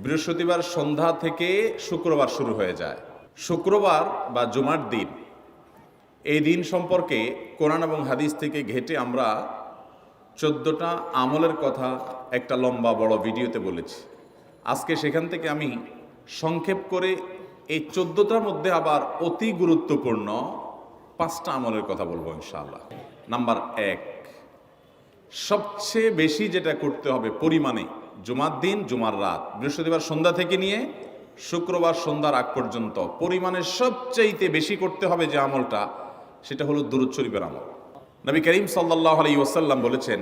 বৃহস্পতিবার সন্ধ্যা থেকে শুক্রবার শুরু হয়ে যায়। শুক্রবার বা জুমার দিন, এই দিন সম্পর্কে কোরআন এবং হাদিস থেকে ঘেঁটে আমরা 14টা আমলের কথা একটা লম্বা বড় ভিডিওতে বলেছি। আজকে সেখান থেকে আমি সংক্ষেপ করে এই 14টার মধ্যে আবার অতি গুরুত্বপূর্ণ 5টা আমলের কথা বলবো ইনশাআল্লাহ। নাম্বার 1, সবচেয়ে বেশি যেটা করতে হবে পরিমাণে, জুমার দিন জুমার রাত বৃহস্পতিবার সন্ধ্যা থেকে নিয়ে শুক্রবার সন্ধ্যার আগ পর্যন্ত পরিমাণে সবচাইতে বেশি করতে হবে যে আমলটা, সেটা হলো দুরূদ শরীফের আমল। নবী করিম সাল্লাল্লাহু আলাইহি ওয়াসাল্লাম বলেছেন,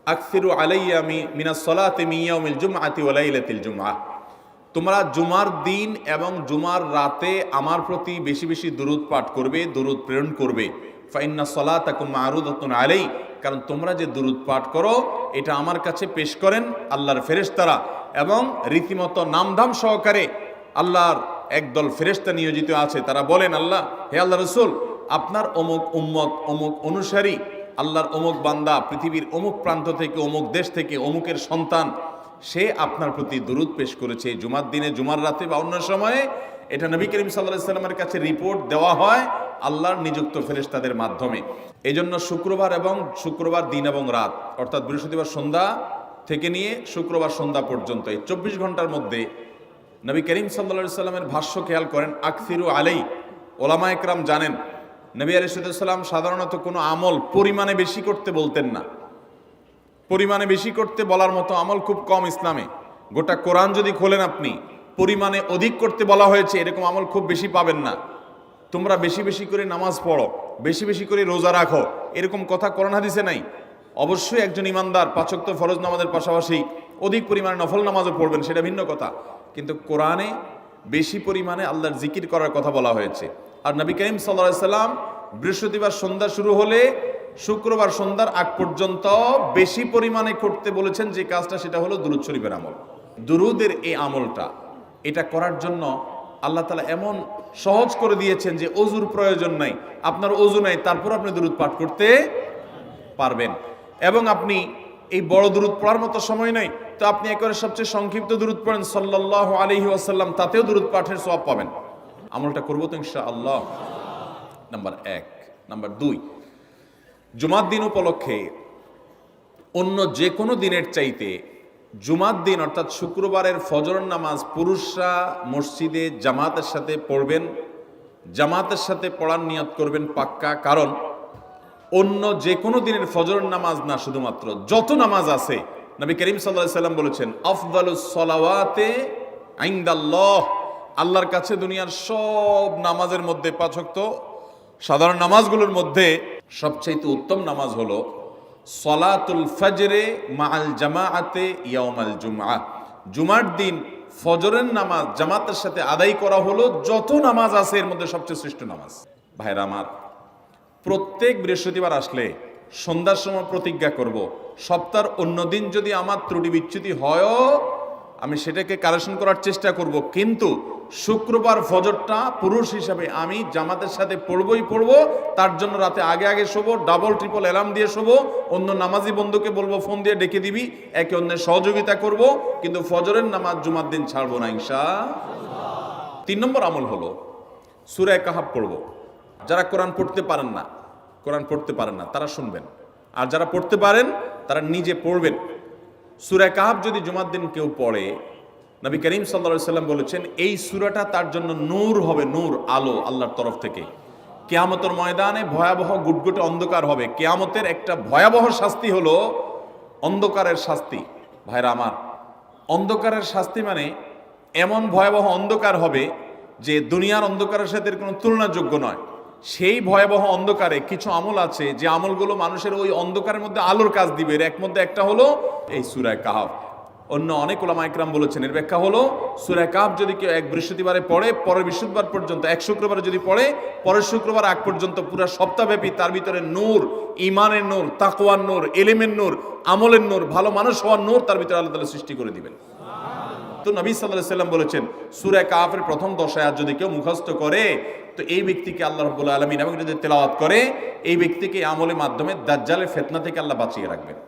আকসিরু আলাইয়া মিনাস সালাতি মিন ইয়াউমিল জুমআতি ওয়া লাইলাতিল জুমআহ, তোমরা জুমার দিন এবং জুমার রাতে আমার প্রতি বেশি বেশি দুরূদ পাঠ করবে, দুরূদ প্রেরণ করবে। ফাইন্না সালাতাকুম মা'রুদাতুন আলাই, কারণ তোমরা যে দুরূদ পাঠ করো এটা আমার কাছে পেশ করেন আল্লাহর ফেরেশতারা, এবং রীতিমতো নামধাম সহকারে আল্লাহর একদল ফেরেশতা নিয়োজিত আছে। তারা বলেন, আল্লাহ, হে আল্লাহ রসুল, আপনার অমুক উম্মত, অমুক অনুসারী, আল্লাহর অমুক বান্দা পৃথিবীর অমুক প্রান্ত থেকে, অমুক দেশ থেকে, অমুকের সন্তান, সে আপনার প্রতি দুরূদ পেশ করেছে জুমার দিনে, জুমার রাতে বা অন্য সময়ে। এটা নবী করিম সাল্লাল্লাহু আলাইহি সাল্লামের কাছে রিপোর্ট দেওয়া হয় আল্লাহর নিযুক্ত ফেরেশতাদের মাধ্যমে। এই জন্য শুক্রবার দিন এবং রাত, অর্থাৎ বৃহস্পতিবার সন্ধ্যা থেকে নিয়ে শুক্রবার সন্ধ্যা পর্যন্ত এই 24 ঘন্টার মধ্যে নবী করিম সাল্লাল্লাহু আলাইহি সাল্লামের ভাষ্য খেয়াল করেন, আকসিরু আলাই। ওলামা একরাম জানেন, নবী আলাইহিস সালাম সাধারণত কোনো আমল পরিমাণে বেশি করতে বলতেন না। পরিমাণে বেশি করতে বলার মতো আমল খুব কম ইসলামে। গোটা কোরআন যদি খোলেন আপনি, পরিমাণে অধিক করতে বলা হয়েছে এরকম আমল খুব বেশি পাবেন না। তোমরা বেশি বেশি করে নামাজ পড়ো, বেশি বেশি করে রোজা রাখো, এরকম কথা কোরআন হাদিসে নাই। অবশ্যই একজন ইমানদার 5 ওয়াক্ত ফরজ নামাজের পাশাপাশি অধিক পরিমাণে নফল নামাজও পড়বেন, সেটা ভিন্ন কথা। কিন্তু কোরআনে বেশি পরিমাণে আল্লাহর জিকির করার কথা বলা হয়েছে। আর নবী করিম সাল্লাল্লাহু আলাইহি সাল্লাম বৃহস্পতিবার সন্ধ্যা শুরু হলে শুক্রবার সন্ধ্যার আগ পর্যন্ত বেশি পরিমাণে করতে বলেছেন যে কাজটা, সেটা হলো দুরূদ শরীফের আমল। দুরূদের এই আমলটা, এটা করার জন্য আল্লাহ তাআলা এমন সহজ করে দিয়েছেন যে ওযুর প্রয়োজন নাই। আপনার ওযু নাই, তারপর আপনি দুরূদ পাঠ করতে পারবেন। এবং আপনি এই বড় দুরূদ পড়ার মতো সময় নাই, তো আপনি একেবারে সবচেয়ে সংক্ষিপ্ত দুরূদ পড়েন সাল্লাল্লাহু আলাইহি ওয়াসাল্লাম, তাতেও দুরূদ পাঠের সওয়াব পাবেন। আমলটা করবো তো ইনশাআল্লাহ। নাম্বার 1। নাম্বার 2, জুমার দিন উপলক্ষে অন্য যে কোনো দিনের চাইতে জুমার দিন অর্থাৎ শুক্রবারের ফজর নামাজ পুরুষরা মসজিদে জামাতের সাথে পড়বেন। জামাতের সাথে পড়ার নিয়ত করবেন পাক্কা, কারণ অন্য যে কোনো দিনের ফজর নামাজ না, শুধুমাত্র যত নামাজ আছে, নবী করিম সাল্লাল্লাহু আলাইহি সাল্লাম বলেছেন, আফদালুস সালাওয়াতে ইনদাল্লাহ, আল্লাহর কাছে দুনিয়ার সব নামাজের মধ্যে 5 ওয়াক্ত সাধারণ নামাজগুলোর মধ্যে সবচেয়ে উত্তম নামাজ হলো সলাতুল ফজরে মাআল জামাআতে ইয়াউমাল জুমআহ, জুমার দিন ফজরের নামাজ জামাতের সাথে আদায় করা হলো যত নামাজ আছে এর মধ্যে সবচেয়ে শ্রেষ্ঠ নামাজ। ভাইরা আমার, প্রত্যেক বৃহস্পতিবার আসলে সন্ধ্যার সময় প্রতিজ্ঞা করব, সপ্তাহের অন্য দিন যদি আমার ত্রুটি বিচ্যুতি হয়ও আমি সেটাকে কারেকশন করার চেষ্টা করব, কিন্তু শুক্রবার ফজরটা পুরুষ হিসাবে আমি জামাতের সাথে পড়বই পড়বো। তার জন্য রাতে আগে আগে শোবো, ডাবল ট্রিপল অ্যালার্ম দিয়ে শোবো, অন্য নামাজি বন্ধুকে বলবো ফোন দিয়ে ডেকে দিবি, একে অন্যের সহযোগিতা করব, কিন্তু ফজরের নামাজ জুমার দিন ছাড়বো না ইনশাআল্লাহ। 3 নম্বর আমল হলো সূরা কাহাফ পড়বো। যারা কোরআন পড়তে পারেন না তারা শুনবেন, আর যারা পড়তে পারেন তারা নিজে পড়বেন। সূরা কাহাফ যদি জুমার দিন কেউ পড়ে, নবী করিম সাল্লাল্লাহু আলাইহি সাল্লাম বলেছেন এই সূরাটা তার জন্য নূর হবে, নূর, আলো আল্লাহর তরফ থেকে। কিয়ামতের ময়দানে ভয়াবহ গুটগুটে অন্ধকার হবে। কিয়ামতের একটা ভয়াবহ শাস্তি হলো অন্ধকারের শাস্তি। ভাইরা আমার, অন্ধকারের শাস্তি মানে এমন ভয়াবহ অন্ধকার হবে যে দুনিয়ার অন্ধকারের সাথে কোনো তুলনাযোগ্য নয়। সেই ভয়াবহ অন্ধকারে কিছু আমল আছে যে আমলগুলো মানুষের ওই অন্ধকারের মধ্যে আলোর কাজ দিবে। এর মধ্যে একটা হলো এই সূরা কাহাফ। অন্য অনেক উলামা ইকরাম বলেছেন এর ব্যাখ্যা হলো সূরা কাহাফ যদি কেউ এক বৃহস্পতিবারে পড়ে, পরের বৃহস্পতিবার পর্যন্ত, এক শুক্রবারে যদি পড়ে, পরের শুক্রবার আগ পর্যন্ত পুরো সপ্তাহব্যাপী তার ভিতরে নূর, ঈমানের নূর, তাকওয়ার নূর, ইলমের নূর, আমলের নূর, ভালো মানুষ হওয়ার নূর তার ভিতরে আল্লাহ তাআলা সৃষ্টি করে দিবেন। তো নবী সাল্লাল্লাহু আলাইহি সাল্লাম বলেছেন সূরা কাহাফের প্রথম 10 আয়াত যদি কেউ মুখস্থ করে, তো এই ব্যক্তিকে আল্লাহ রাব্বুল আলামিন এবং যদি তেলাওয়াত করে, এই ব্যক্তিকে আমলের মাধ্যমে দাজ্জালের ফিতনা থেকে আল্লাহ বাঁচিয়ে রাখবেন।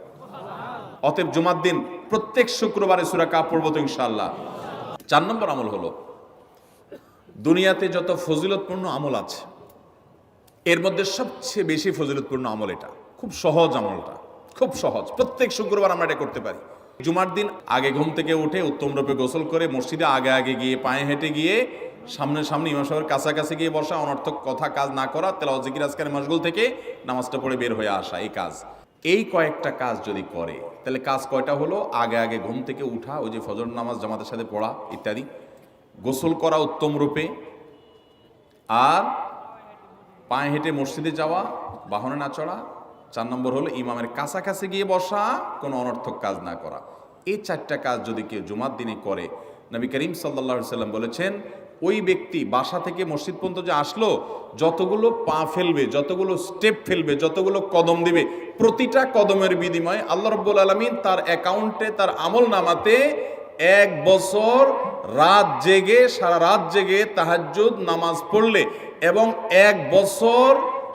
অতএব জুমার দিন প্রত্যেক শুক্রবারে সূরা কাহাফ পড়ব তো ইনশাআল্লাহ। 4 নম্বর আমল হলো, দুনিয়াতে যত ফজিলতপূর্ণ আমল আছে এর মধ্যে সবচেয়ে বেশি ফজিলতপূর্ণ আমল এটা। খুব সহজ আমলটা, খুব সহজ। প্রত্যেক শুক্রবার আমরা এটা করতে পারি। জুমার দিন আগে ঘুম থেকে উঠে উত্তম রূপে গোসল করে মসজিদে আগে আগে গিয়ে পায়ে হেঁটে গিয়ে সামনে ইমাম সাহেবের কাছাকাছি গিয়ে বসা, অনর্থক কথা কাজ না করা, তেলাওয়াত জিকির আজকারে মশগুল থেকে নামাজটা পড়ে বের হয়ে আসা, এই কাজ। এই কয়েকটা কাজ যদি করে তাহলে কাজ কয়টা হলো? আগে আগে ঘুম থেকে উঠা, ওই যে ফজর নামাজ জামাতের সাথে পড়া ইত্যাদি, গোসল করা উত্তম রূপে, আর পায়ে হেঁটে মসজিদে যাওয়া, বাহনে না চড়া। 4 নম্বর হলো ইমামের কাছাকাছি গিয়ে বসা, কোনো অনর্থক কাজ না করা। এই 4টা কাজ যদি কেউ জুমার দিনে করে, নবী করিম সাল্লাল্লাহু আলাইহি সাল্লাম বলেছেন ওই ব্যক্তি বাসা থেকে মসজিদ পর্যন্ত যে আসলো, যতগুলো পা ফেলবে, যতগুলো স্টেপ ফেলবে, যতগুলো কদম দিবে, প্রতিটা কদমের বিনিময়ে আল্লাহ রাব্বুল আলামিন তার অ্যাকাউন্টে, তার আমল নামাতে 1 বছর রাত জেগে, সারা রাত জেগে তাহাজ্জুদ নামাজ পড়লে এবং 1 বছর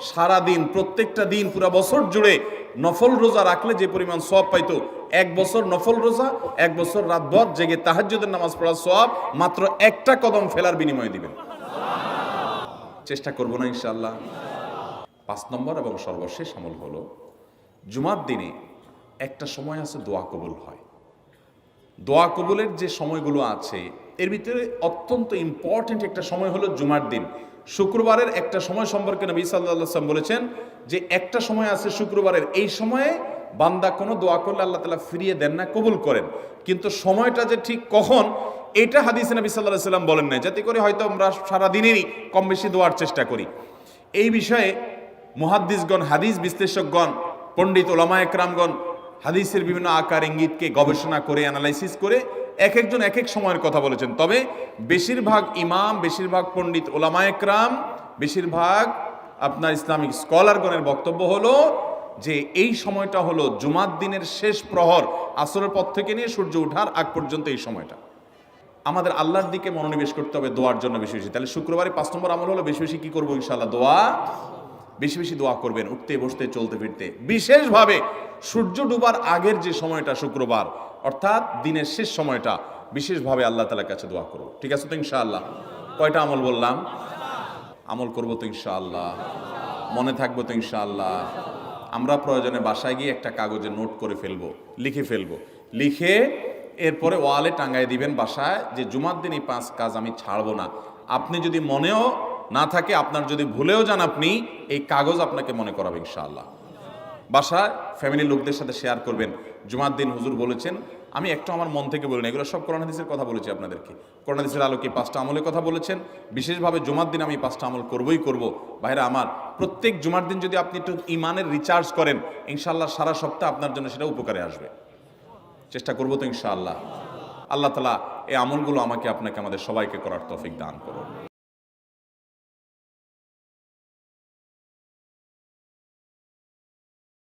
সারা দিন, প্রত্যেকটা দিন পুরা বছর জুড়ে নফল রোজা রাখলে যে পরিমাণ সওয়াব পাইতো, 1 বছর নফল রোজা, 1 বছর রাতভর জেগে তাহাজ্জুদের নামাজ পড়ার সওয়াব মাত্র একটা কদম ফেলার বিনিময়ে দিবেন। চেষ্টা করব না ইনশাআল্লাহ। 5 নম্বর এবং সর্বশেষ আমল হলো, জুমার দিনে একটা সময় আছে দোয়া কবুল হয়। দোয়া কবুলের যে সময়গুলো আছে এর ভিতরে অত্যন্ত ইম্পর্টেন্ট একটা সময় হলো জুমার দিন। শুক্রবারের একটা সময় সম্পর্কে নবী সাল্লাল্লাহু আলাইহি ওয়াসাল্লাম বলেছেন যে একটা সময় আছে শুক্রবারের, এই সময়ে বান্দা কোনো দোয়া করলে আল্লাহ তাআলা ফিরিয়ে দেন না, কবুল করেন। কিন্তু সময়টা যে ঠিক কখন, এটা হাদিসে নবী সাল্লাল্লাহু আলাইহি ওয়াসাল্লাম বলেন নাই, যাতে করে হয়তো আমরা সারা দিনেরই কম বেশি দোয়ার চেষ্টা করি। এই বিষয়ে মুহাদ্দিসগণ, হাদিস বিশ্লেষকগণ, পণ্ডিত ওলামায়ে কেরামগণ হাদিসের বিভিন্ন আকার ইঙ্গিতকে গবেষণা করে, অ্যানালাইসিস করে এক একজন এক এক সময়ের কথা বলেছেন। তবে বেশিরভাগ ইমাম, বেশিরভাগ পণ্ডিত ওলামায়ে কেরাম, বেশিরভাগ আপনার ইসলামিক স্কলারগণের বক্তব্য হলো যে এই সময়টা হলো জুমার দিনের শেষ প্রহর, আসরের পর থেকে নিয়ে সূর্য ওঠার আগ পর্যন্ত এই সময়টা। আমাদের আল্লাহর দিকে মনোনিবেশ করতে হবে দোয়ার জন্য বেশি বেশি। তাহলে শুক্রবারে 5 নম্বর আমল হলো বেশি বেশি কি করবো ইনশাআল্লাহ? দোয়া। বেশি বেশি দোয়া করবেন, উঠতে বসতে চলতে ফিরতে। বিশেষভাবে সূর্য ডুবার আগের যে সময়টা শুক্রবার, অর্থাৎ দিনের শেষ সময়টা, বিশেষভাবে আল্লাহ তাআলার কাছে দোয়া করব। ঠিক আছে তো ইনশাআল্লাহ? কয়টা আমল বললাম? আমল করবো তো ইনশাআল্লাহ? মনে থাকবো তো ইনশাআল্লাহ? আমরা প্রয়োজনে বাসায় গিয়ে একটা কাগজে নোট করে ফেলবো, লিখে ফেলবো, লিখে এরপরে ওয়ালে টাঙ্গাই দিবেন বাসায় যে জুমার দিন এই 5 কাজ আমি ছাড়বো না। আপনি যদি মনেও না থাকে, আপনার যদি ভুলেও যান, আপনি এই কাগজ আপনাকে মনে করাবে ইনশাআল্লাহ। বাসায় ফ্যামিলির লোকদের সাথে শেয়ার করবেন, জুমার দিন হুজুর বলেছেন, আমি একটু আমার মন থেকে বলিনি, এগুলো সব কোরআন হাদিসের কথা বলেছি আপনাদেরকে। কোরআন হাদিসের আলোকে 5টা আমলের কথা বলেছেন, বিশেষভাবে জুমার দিন আমি 5টা আমল করবই করব। ভাইরা আমার, প্রত্যেক জুমার দিন যদি আপনি একটু ইমানের রিচার্জ করেন, ইনশাআল্লাহ সারা সপ্তাহ আপনার জন্য সেটা উপকারে আসবে। চেষ্টা করবো তো ইনশাআল্লাহ? আল্লাহ তাআলা এই আমলগুলো আমাকে, আপনাকে, আমাদের সবাইকে করার তৌফিক দান করুন।